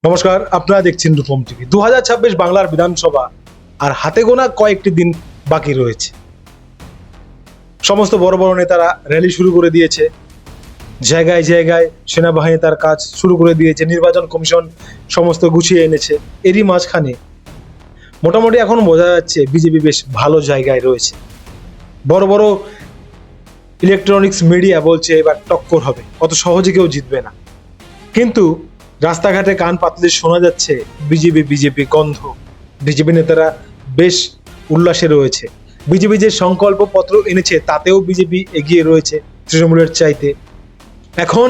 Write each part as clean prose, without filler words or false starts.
নমস্কার, আপনারা দেখছেন রূপম টিভি। 2026 বাংলার বিধানসভা আর হাতে গোনা কয়েকটি দিন বাকি রয়েছে। সমস্ত বড় বড় নেতারা র্যালি শুরু করে দিয়েছে, জায়গায় জায়গায় সেনাবাহিনী তার কাজ শুরু করে দিয়েছে, নির্বাচন কমিশন সমস্ত গুছিয়ে এনেছে। এরই মাঝখানে মোটামুটি এখন বোঝা যাচ্ছে বিজেপি বেশ ভালো জায়গায় রয়েছে। বড় বড় ইলেকট্রনিক্স মিডিয়া বলছে এবার টক্কর হবে, অত সহজে কেউ জিতবে না। কিন্তু রাস্তাঘাটে কান পাতলে শোনা যাচ্ছে বিজেপি বিজেপি গন্ধ। বিজেপি নেতারা বেশ উল্লাসে রয়েছে। বিজেপি যে সংকল্প পত্র এনেছে তাতেও বিজেপি এগিয়ে রয়েছে তৃণমূলের চাইতে। এখন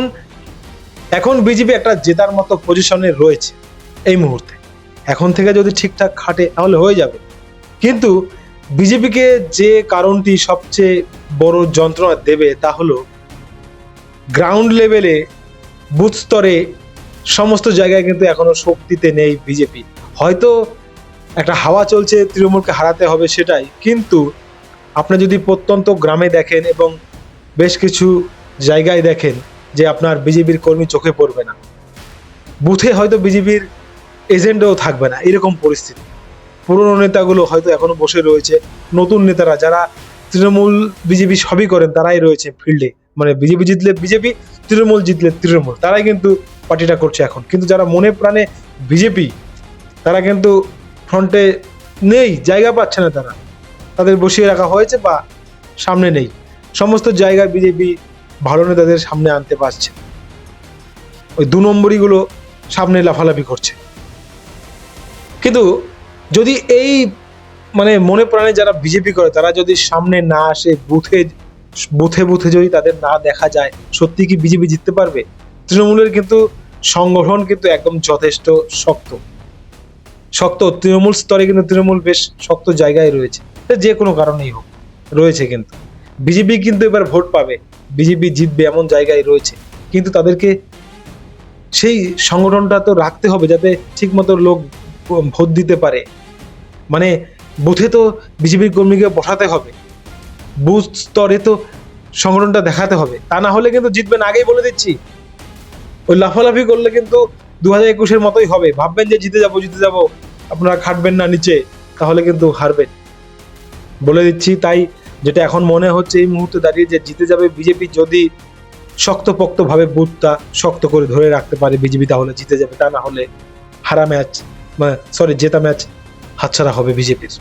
এখন বিজেপি একটা জেতার মতো পজিশনে রয়েছে এই মুহূর্তে। এখন থেকে যদি ঠিকঠাক খাটে তাহলে হয়ে যাবে। কিন্তু বিজেপিকে যে কারণটি সবচেয়ে বড় যন্ত্রণা দেবে তা হলো গ্রাউন্ড লেভেলে, বুথ স্তরে সমস্ত জায়গায় কিন্তু এখনো শক্তিতে নেই বিজেপি। হয়তো একটা হাওয়া চলছে তৃণমূলকে হারাতে হবে সেটাই, কিন্তু আপনি যদি প্রত্যন্ত গ্রামে দেখেন এবং বেশ কিছু জায়গায় দেখেন যে আপনার বিজেপির কর্মী চোখে পড়বে না, বুথে হয়তো বিজেপির এজেন্টও থাকবে না, এরকম পরিস্থিতি। পুরনো নেতাগুলো হয়তো এখনো বসে রয়েছে, নতুন নেতারা যারা তৃণমূল বিজেপি সবই করেন তারাই রয়েছে ফিল্ডে। মানে বিজেপি জিতলে বিজেপি, তৃণমূল জিতলে তৃণমূল, তারাই কিন্তু পার্টিটা করছে এখন। কিন্তু যারা মনে প্রাণে বিজেপি, তারা কিন্তু ফ্রন্টে নেই, জায়গা পাচ্ছে না, তাদের বসিয়ে রাখা হয়েছে বা সামনে নেই। সমস্ত জায়গায় বিজেপি ভালো নেতাদের সামনে আনতে পারছে, ওই দু নম্বরীগুলো সামনে লাফালাফি করছে। কিন্তু যদি এই মনে প্রাণে যারা বিজেপি করে তারা যদি সামনে না আসে, বুথে বুথে বুথে যদি তাদের না দেখা যায়, সত্যি কি বিজেপি জিততে পারবে? তৃণমূলের কিন্তু সংগঠন কিন্তু একদম যথেষ্ট শক্ত তৃণমূল স্তরে কিন্তু তৃণমূল বেশ শক্ত জায়গায় রয়েছে, যে কোনো কারণেই হোক রয়েছে। কিন্তু বিজেপি কিন্তু এবার ভোট পাবে, বিজেপি জিতবে এমন জায়গায় রয়েছে। কিন্তু তাদেরকে সেই সংগঠনটা তো রাখতে হবে যাতে ঠিক মতো লোক ভোট দিতে পারে। বুথে তো বিজেপির কর্মীকে বসাতে হবে, বুথ স্তরে তো সংগঠনটা দেখাতে হবে, তা না হলে কিন্তু জিতবে না, আগেই বলে দিচ্ছি। ওই লাফালাফি করলে কিন্তু 2021-এর মতোই হবে। ভাববেন যে জিতে যাবো, আপনারা খাটবেন না নিচে, তাহলে কিন্তু হারবেন, বলে দিচ্ছি। তাই যেটা এখন মনে হচ্ছে এই মুহূর্তে দাঁড়িয়ে যে জিতে যাবে বিজেপি, যদি শক্তপোক্তভাবে বুথটা শক্ত করে ধরে রাখতে পারে বিজেপি, তাহলে জিতে যাবে। তা না হলে জেতা ম্যাচ হাতছাড়া হবে বিজেপির।